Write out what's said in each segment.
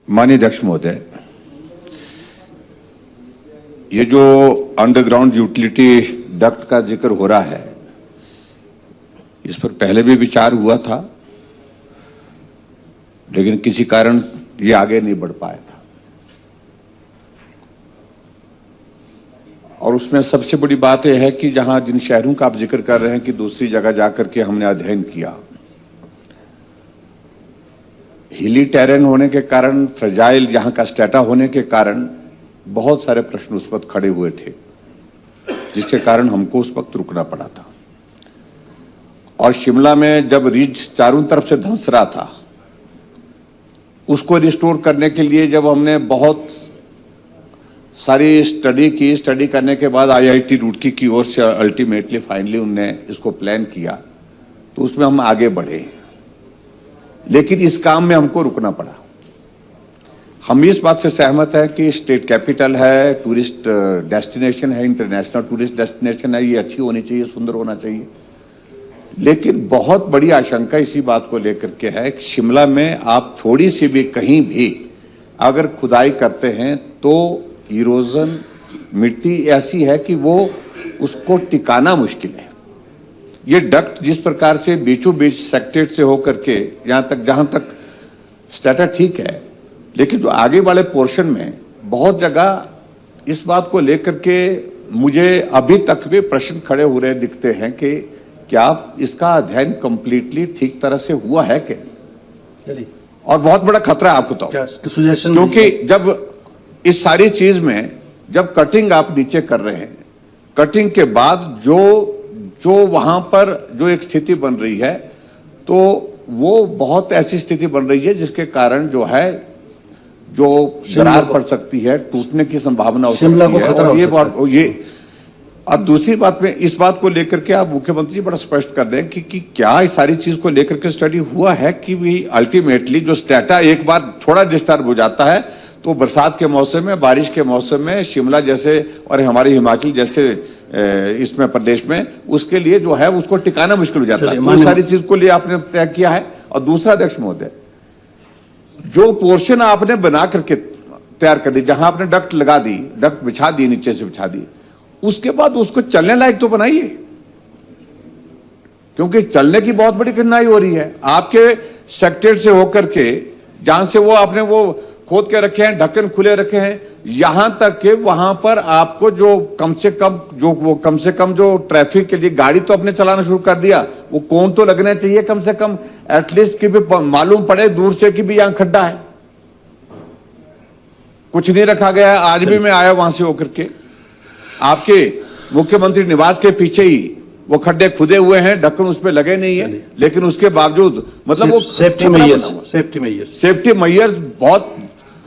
माननीय अध्यक्ष महोदय, ये जो अंडरग्राउंड यूटिलिटी डक्ट का जिक्र हो रहा है, इस पर पहले भी विचार हुआ था, लेकिन किसी कारण ये आगे नहीं बढ़ पाया था। और उसमें सबसे बड़ी बात यह है कि जहां जिन शहरों का आप जिक्र कर रहे हैं कि दूसरी जगह जाकर के हमने अध्ययन किया, हिली टेरेन होने के कारण, फ्रेजाइल जहां का स्टेटा होने के कारण बहुत सारे प्रश्न उस वक्त खड़े हुए थे, जिसके कारण हमको उस वक्त रुकना पड़ा था। और शिमला में जब रिज चारों तरफ से धंस रहा था, उसको रिस्टोर करने के लिए जब हमने बहुत सारी स्टडी करने के बाद आईआईटी रुड़की की ओर से अल्टीमेटली फाइनली उनने इसको प्लान किया, तो उसमें हम आगे बढ़े, लेकिन इस काम में हमको रुकना पड़ा। हम इस बात से सहमत हैं कि स्टेट कैपिटल है, टूरिस्ट डेस्टिनेशन है, इंटरनेशनल टूरिस्ट डेस्टिनेशन है, ये अच्छी होनी चाहिए, सुंदर होना चाहिए, लेकिन बहुत बड़ी आशंका इसी बात को लेकर के है कि शिमला में आप थोड़ी सी भी कहीं भी अगर खुदाई करते हैं तो इरोजन, मिट्टी ऐसी है कि वो उसको टिकाना मुश्किल है। ये डक्ट जिस प्रकार से बीचों बीच सेक्टेड से होकर के जहां तक स्टेटा ठीक है, लेकिन जो आगे वाले पोर्शन में बहुत जगह इस बात को लेकर के मुझे अभी तक भी प्रश्न खड़े हो रहे दिखते हैं कि क्या इसका अध्ययन कंप्लीटली ठीक तरह से हुआ है क्या? और बहुत बड़ा खतरा है आपको, तो क्योंकि जब इस सारी चीज में जब कटिंग आप नीचे कर रहे हैं, कटिंग के बाद जो वहां पर जो एक स्थिति बन रही है, तो वो बहुत ऐसी स्थिति बन रही है जिसके कारण जो है जो दरार पड़ सकती है, टूटने की संभावना हो सकती है। ये अब दूसरी बात में इस बात को लेकर के आप मुख्यमंत्री जी बड़ा स्पष्ट कर दें कि क्या इस सारी चीज को लेकर के स्टडी हुआ है कि भी अल्टीमेटली जो स्टेटा एक बार थोड़ा डिस्टर्ब हो जाता है, तो बरसात के मौसम में, बारिश के मौसम में शिमला जैसे और हमारे हिमाचल जैसे इसमें प्रदेश में उसके लिए जो है उसको टिकाना मुश्किल हो जाता है। वो सारी चीज को लिए आपने तय किया है। और दूसरा अध्यक्ष महोदय, जो पोर्शन आपने बना करके तैयार कर दी, जहां आपने डक्ट लगा दी, डक्ट बिछा दी, नीचे से बिछा दी, उसके बाद उसको चलने लायक तो बनाइए, क्योंकि चलने की बहुत बड़ी कठिनाई हो रही है। आपके सेक्टर से होकर के जहां से वो आपने वो खोद के रखे हैं, ढक्कन खुले रखे हैं, यहां तक कि वहां पर आपको जो कम से कम जो ट्रैफिक के लिए गाड़ी तो आपने चलाना शुरू कर दिया, वो कौन तो लगने चाहिए कम से कम, एटलीस्ट कि भी मालूम पड़े दूर से कि भी यहां खड्डा है। कुछ नहीं रखा गया है। आज भी मैं आया वहां से होकर के, आपके मुख्यमंत्री निवास के पीछे ही वो खड्डे खुदे हुए हैं, ढक्कन उसपे लगे नहीं है, लेकिन उसके बावजूद मतलब वो सेफ्टी मेजर्स बहुत।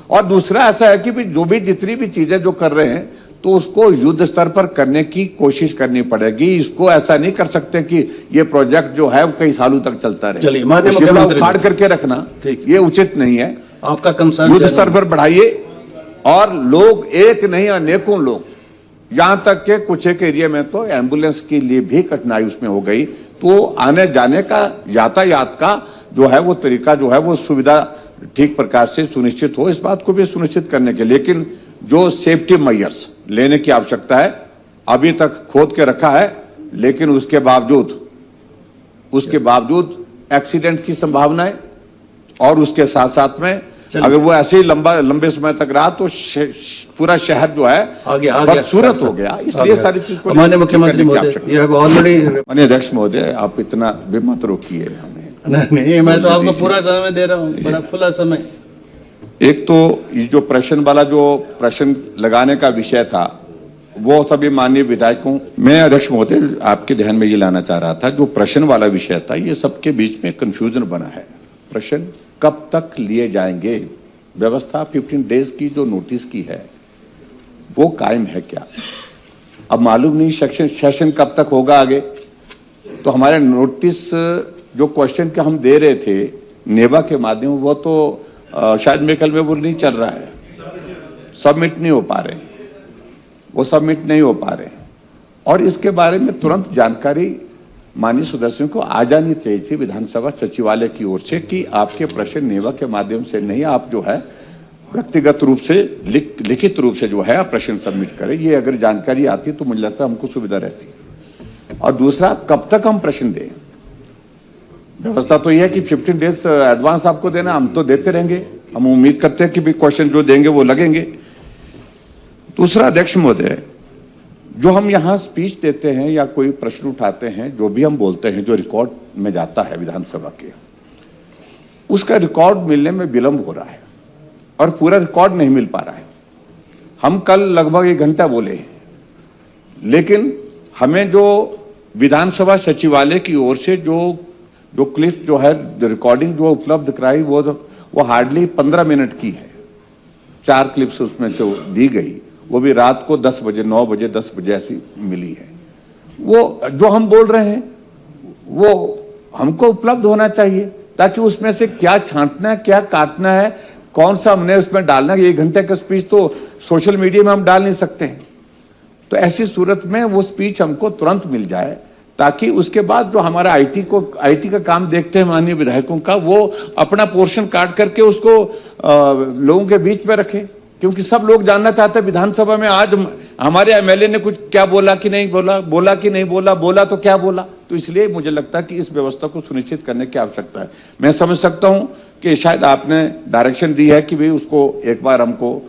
और दूसरा ऐसा है कि भी जो भी जितनी भी चीजें जो कर रहे हैं, तो उसको युद्ध स्तर पर करने की कोशिश करनी पड़ेगी। इसको ऐसा नहीं कर सकते कि ये प्रोजेक्ट जो है कई सालों तक चलता रहे। शिमला उखाड़ करके रखना ये उचित नहीं है। आपका कंसर्न युद्ध स्तर पर बढ़ाइए, और लोग एक नहीं अनेकों लोग, यहां तक के कुछ एक एरिया में तो एम्बुलेंस के लिए भी कठिनाई उसमें हो गई, तो आने जाने का यातायात का जो है वो तरीका जो है वो सुविधा ठीक प्रकार से सुनिश्चित हो, इस बात को भी सुनिश्चित करने के, लेकिन जो सेफ्टी मेजर्स लेने की आवश्यकता है, अभी तक खोद के रखा है, लेकिन उसके बावजूद एक्सीडेंट की संभावना है। और उसके साथ साथ में अगर वो ऐसे ही लंबे समय तक रहा तो पूरा शहर जो है बदसूरत हो गया। इसलिए सारी चीज को माननीय मुख्यमंत्री महोदय, यह बहुत बड़ी। माननीय अध्यक्ष महोदय, आप इतना भी मत रोकिए हमें। नहीं, मैं तो आपको पूरा समय दे रहा हूँ, बड़ा खुला समय। एक तो ये जो प्रश्न लगाने का विषय था, वो सभी माननीय विधायकों, मैं अध्यक्ष महोदय आपके ध्यान में ये लाना चाह रहा था, जो प्रश्न वाला विषय था, ये सबके बीच में कंफ्यूजन बना है। प्रश्न कब तक लिए जाएंगे? व्यवस्था 15 डेज की जो नोटिस की है वो कायम है क्या? अब मालूम नहीं सेशन कब तक होगा आगे। तो हमारे नोटिस जो क्वेश्चन के हम दे रहे थे नेबा के माध्यम, वो तो शायद मेरे ख्याल में वो नहीं चल रहा है, सबमिट नहीं हो पा रहे। और इसके बारे में तुरंत जानकारी माननीय सदस्यों को आ जानी चाहिए थी विधानसभा सचिवालय की ओर से कि आपके प्रश्न नेवा के माध्यम से नहीं, आप जो है व्यक्तिगत रूप से लिखित रूप से जो है प्रश्न सबमिट करें। ये अगर जानकारी आती है तो मुझे लगता है हमको सुविधा रहती है। और दूसरा, कब तक हम प्रश्न दें? व्यवस्था तो यह है कि 15 डेज एडवांस आपको देना, हम तो देते रहेंगे। हम उम्मीद करते हैं कि भी क्वेश्चन जो देंगे वो लगेंगे। दूसरा, अध्यक्ष महोदय, जो हम यहाँ स्पीच देते हैं या कोई प्रश्न उठाते हैं, जो भी हम बोलते हैं, जो रिकॉर्ड में जाता है विधानसभा के, उसका रिकॉर्ड मिलने में विलंब हो रहा है और पूरा रिकॉर्ड नहीं मिल पा रहा है। हम कल लगभग 1 घंटा बोले, लेकिन हमें जो विधानसभा सचिवालय की ओर से जो क्लिप जो है, रिकॉर्डिंग जो उपलब्ध कराई, वो हार्डली 15 मिनट की है। 4 क्लिप्स उसमें जो दी गई, वो भी रात को 10 बजे, 9 बजे, 10 बजे ऐसी मिली है। वो जो हम बोल रहे हैं वो हमको उपलब्ध होना चाहिए, ताकि उसमें से क्या छांटना है, क्या काटना है, कौन सा हमने उसमें डालना है। 1 घंटे का स्पीच तो सोशल मीडिया में हम डाल नहीं सकते हैं। तो ऐसी सूरत में वो स्पीच हमको तुरंत मिल जाए, ताकि उसके बाद जो हमारा आईटी का काम देखते हैं माननीय विधायकों का, वो अपना पोर्शन काट करके उसको लोगों के बीच में रखें। क्योंकि सब लोग जानना चाहते हैं विधानसभा में आज हमारे एमएलए ने कुछ क्या बोला कि नहीं बोला, बोला कि नहीं बोला, बोला तो क्या बोला। तो इसलिए मुझे लगता है कि इस व्यवस्था को सुनिश्चित करने की आवश्यकता है। मैं समझ सकता हूं कि शायद आपने डायरेक्शन दी है कि भाई उसको एक बार हमको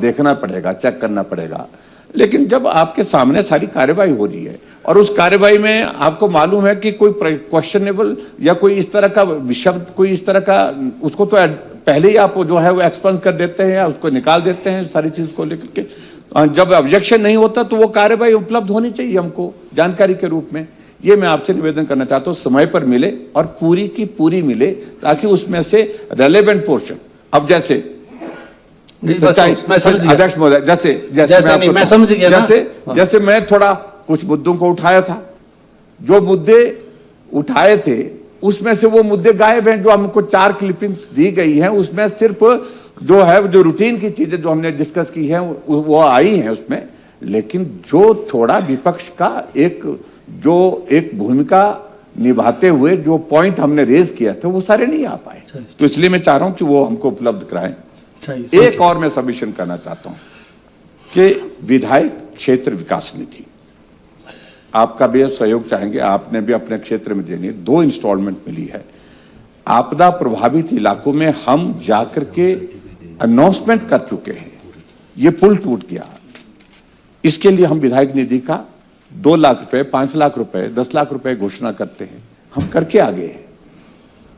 देखना पड़ेगा, चेक करना पड़ेगा। लेकिन जब आपके सामने सारी कार्यवाही हो रही है और उस कार्यवाही में आपको मालूम है कि कोई क्वेश्चनेबल या कोई इस तरह का शब्द, कोई इस तरह का, उसको तो पहले ही आप जो है वो एक्सपंस कर देते हैं या उसको निकाल देते हैं सारी चीज को लेकर के। जब ऑब्जेक्शन नहीं होता तो वो कार्यवाही उपलब्ध होनी चाहिए हमको जानकारी के रूप में। ये मैं आपसे निवेदन करना चाहता हूँ, समय पर मिले और पूरी की पूरी मिले, ताकि उसमें से रेलेवेंट पोर्शन, अब जैसे अध्यक्ष महोदय, जैसे मैं थोड़ा कुछ मुद्दों को उठाया था, जो मुद्दे उठाए थे उसमें से वो मुद्दे गायब हैं। जो हमको 4 क्लिपिंग्स दी गई हैं, उसमें सिर्फ जो है जो रूटीन की चीजें जो हमने डिस्कस की हैं वो आई हैं उसमें। लेकिन जो थोड़ा विपक्ष का एक भूमिका निभाते हुए जो पॉइंट हमने रेज किया था, वो सारे नहीं आ पाए। तो इसलिए मैं चाह रहा हूं कि वो हमको उपलब्ध कराएं। एक और मैं सबमिशन करना चाहता हूं कि विधायक क्षेत्र विकास निधि, आपका भी सहयोग चाहेंगे, आपने भी अपने क्षेत्र में देनी है। 2 इंस्टॉलमेंट मिली है। आपदा प्रभावित इलाकों में हम जाकर के अनाउंसमेंट कर चुके हैं। ये पुल टूट गया, इसके लिए हम विधायक निधि का 2 लाख रुपए, 5 लाख रुपए, 10 लाख रुपए घोषणा करते हैं। हम करके आ गए हैं।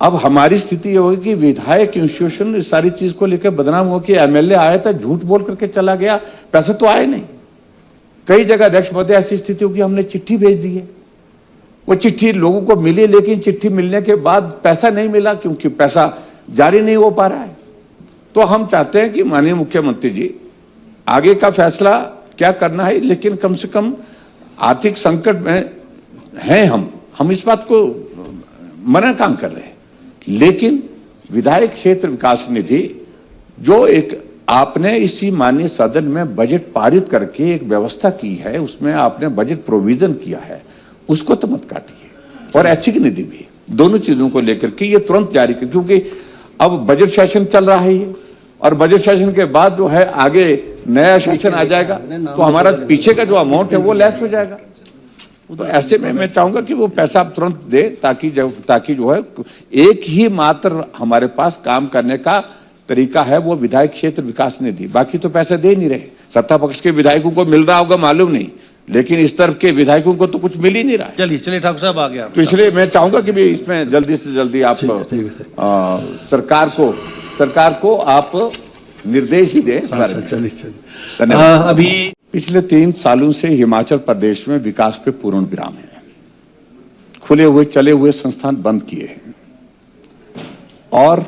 अब हमारी स्थिति ये होगी कि विधायक इंस्टीट्यूशन इस सारी चीज को लेकर बदनाम हो कि एमएलए आया था, झूठ बोल करके चला गया, पैसे तो आए नहीं। कई जगह अध्यक्ष महोदय ऐसी स्थिति होगी, हमने चिट्ठी भेज दी है, वो चिट्ठी लोगों को मिली, लेकिन चिट्ठी मिलने के बाद पैसा नहीं मिला, क्योंकि पैसा जारी नहीं हो पा रहा है। तो हम चाहते हैं कि माननीय मुख्यमंत्री जी, आगे का फैसला क्या करना है, लेकिन कम से कम आर्थिक संकट में हैं हम इस बात को मना काम कर रहे हैं। लेकिन विधायक क्षेत्र विकास निधि जो एक आपने इसी माननीय सदन में बजट पारित करके एक व्यवस्था की है, उसमें आपने बजट प्रोविजन किया है, उसको तो मत काटिए। और ऐच्छिक निधि भी, दोनों चीजों को लेकर के ये तुरंत जारी कर, क्योंकि अब बजट सेशन चल रहा है ये, और बजट सेशन के बाद जो है आगे नया सेशन आ जाएगा, तो हमारा पीछे का जो अमाउंट है वो लैप्स हो जाएगा। तो ऐसे में मैं चाहूंगा कि वो पैसा आप तुरंत दे, ताकि जो है एक ही मात्र हमारे पास काम करने का तरीका है, वो विधायक क्षेत्र विकास निधि। बाकी तो पैसे दे नहीं रहे। सत्ता पक्ष के विधायकों को मिल रहा होगा मालूम नहीं, लेकिन इस तरफ के विधायकों को तो कुछ मिल ही नहीं रहा है। चलिए ठाकुर साहब आ गया। तो इसलिए मैं चाहूंगा कि भी इसमें जल्दी से जल्दी आप सरकार को आप निर्देश ही दें इस बारे में। धन्यवाद। अभी पिछले 3 सालों से हिमाचल प्रदेश में विकास पे पूर्ण विराम है। खुले हुए चले हुए संस्थान बंद किए हैं और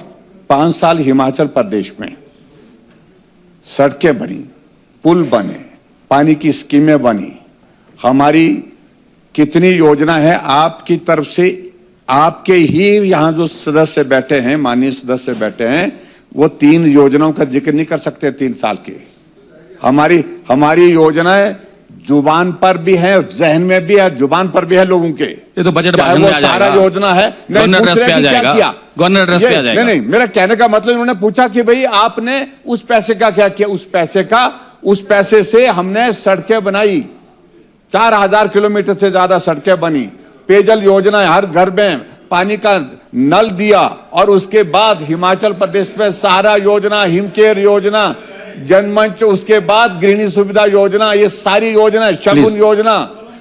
5 साल हिमाचल प्रदेश में सड़कें बनी, पुल बने, पानी की स्कीमें बनी। हमारी कितनी योजना है आपकी तरफ से, आपके ही यहाँ जो सदस्य बैठे हैं, माननीय सदस्य बैठे हैं, वो 3 योजनाओं का जिक्र नहीं कर सकते 3 साल के। हमारी योजनाएं जुबान पर भी है, जहन में भी है, जुबान पर भी है लोगों के। ये तो बजट चाहे भाषण वो में आ सारा जाएगा। योजना है, नहीं गवर्नर पूछ एड्रेस रहे पे आ कि क्या जाएगा। किया? गवर्नर एड्रेस पे आ जाएगा। नहीं, मेरा कहने का मतलब उन्होंने पूछा कि भाई आपने उस पैसे का क्या किया? उस पैसे से हमने सड़कें बनाई, 4000 किलोमीटर से ज्यादा सड़कें बनी, पेयजल योजना हर घर में पानी का नल दिया, और उसके बाद हिमाचल प्रदेश में सहारा योजना, हिमकेयर योजना, जनमंच, उसके बाद गृहिणी सुविधा योजना, ये सारी योजना, शगुन योजना,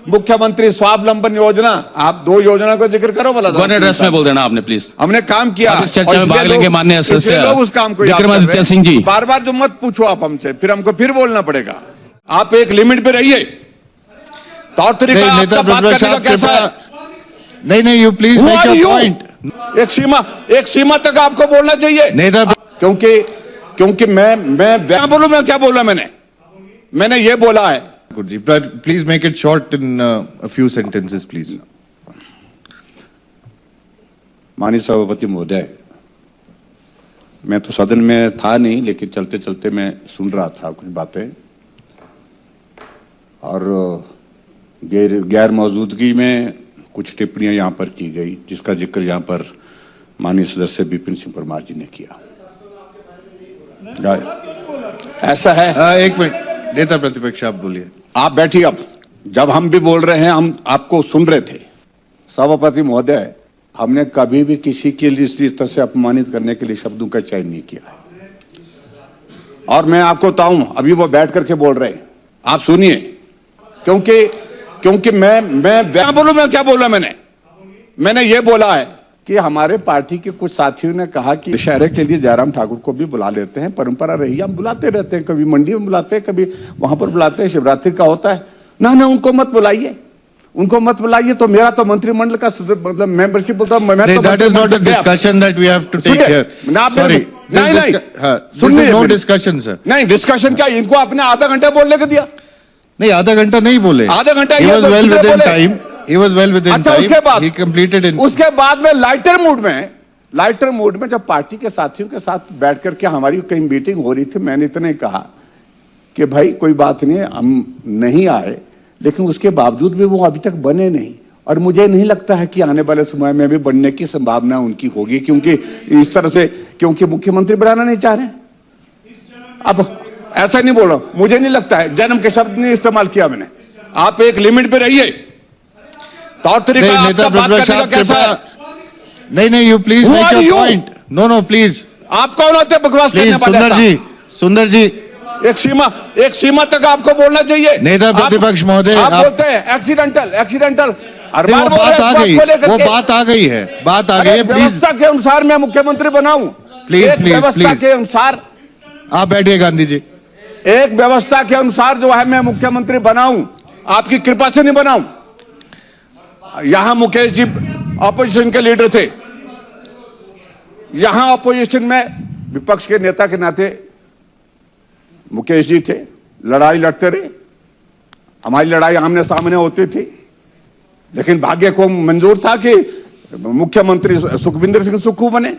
मुख्यमंत्री स्वावलंबन योजना। आप 2 योजना को जिक्र करो वाला। गवर्नर एड्रेस में बोल देना आपने प्लीज। हमने काम किया। आप इस चर्चा और में इसलिए भाग लेंगे माननीय इसलिए सदस्य लोग उस काम को याद कर विक्रमादित्य रहे हैं। सिंह जी। बार-बार जो मत पूछो आप हमसे, फिर हमको फिर बोलना पड़ेगा। आप एक लिमिट पे रहिए। तौर तरीका आपका बात करने का कैसा है? नहीं, you please Who make are your you? Point. एक सीमा तक आपको बोलना चाहिए। नेता क्योंकि मैं बोलूं, मैं क्या बोला? मैंने ये बोला है। जी, please make it short in a few sentences please. माननीय सभापति महोदय, मैं तो सदन में था नहीं, लेकिन चलते चलते मैं सुन रहा था कुछ बातें, और गैर मौजूदगी में कुछ टिप्पणियां यहां पर की गई, जिसका जिक्र यहां पर माननीय सदस्य विपिन सिंह परमार जी ने किया। ऐसा है। एक मिनट, नेता प्रतिपक्ष आप बोलिए। आप बैठिए। अब जब हम भी बोल रहे हैं, हम आपको सुन रहे थे। सभापति महोदय, हमने कभी भी किसी के लिए इस तरह से अपमानित करने के लिए शब्दों का चयन नहीं किया है। और मैं आपको बताऊं, अभी वो बैठ करके बोल रहे हैं, आप सुनिए। क्योंकि मैं बोलूं, मैं क्या बोला? मैंने ये बोला है कि हमारे पार्टी के कुछ साथियों ने कहा कि दशहरे के लिए जयराम ठाकुर को भी बुला लेते हैं, परंपरा रही है, हम बुलाते रहते हैं, कभी मंडी में बुलाते हैं, कभी वहां पर बुलाते हैं, शिवरात्रि का होता है ना। उनको मत बुलाइए, उनको मत बुलाइए। तो मेरा तो मंत्रिमंडल का मतलब मेंबरशिप होता है। That is not a discussion that we have to take here. Sorry, नहीं, नो डिस्कशन सर। नहीं, डिस्कशन क्या? इनको आपने आधा घंटा बोलने को दिया। नहीं, आधा घंटा नहीं बोले, आधा घंटा he was well within time. He was well within अच्छा, time. उसके बाद he completed in उसके बाद में लाइटर मूड में जब पार्टी के साथियों के साथ बैठ करके हमारी कहीं मीटिंग हो रही थी, मैंने इतना ही कहा कि भाई कोई बात नहीं, हम नहीं आए, लेकिन उसके बावजूद भी वो अभी तक बने नहीं, और मुझे नहीं लगता है कि आने वाले समय में भी बनने की संभावना उनकी होगी, क्योंकि इस तरह से, क्योंकि मुख्यमंत्री बनाना नहीं चाह रहे। अब ऐसा नहीं बोलो, मुझे नहीं लगता है, जन्म के शब्द नहीं इस्तेमाल किया मैंने। आप एक लिमिट पे रहिए। तौर तरीका आपका बात करने का कैसा है? नहीं, you please Who make are your you? Point. No please, आप कौन होते हैं बकवास करने वाले? सुंदर जी, एक सीमा तक आपको बोलना चाहिए। नेता प्रतिपक्ष महोदय, आप बोलते हैं एक्सीडेंटल। हर वो बार बोल रहे बात हैं आ इस गई, बात को लेकर वो के। बात आ गई है, बात आ गई है। प्लीज व्यवस्था के अनुसार मैं मुख्यमंत्री बनाऊं। प्लीज, एक प्लीज, व्यवस्था प्लीज। के अनुसार, आप बैठिए गांधी जी। एक व्यवस्था के अनुसार जो है मैं मुख्यमंत्री बनाऊं, आपकी कृपा से नहीं बनाऊं। यहां मुकेश जी ऑपोजिशन के लीडर थे, यहां ऑपोजिशन में विपक्ष के नेता के नाते मुकेश जी थे, लड़ाई लड़ते रहे। हमारी लड़ाई आमने सामने होती थी, लेकिन भाग्य को मंजूर था कि मुख्यमंत्री सुखविंदर सिंह सुक्खू बने।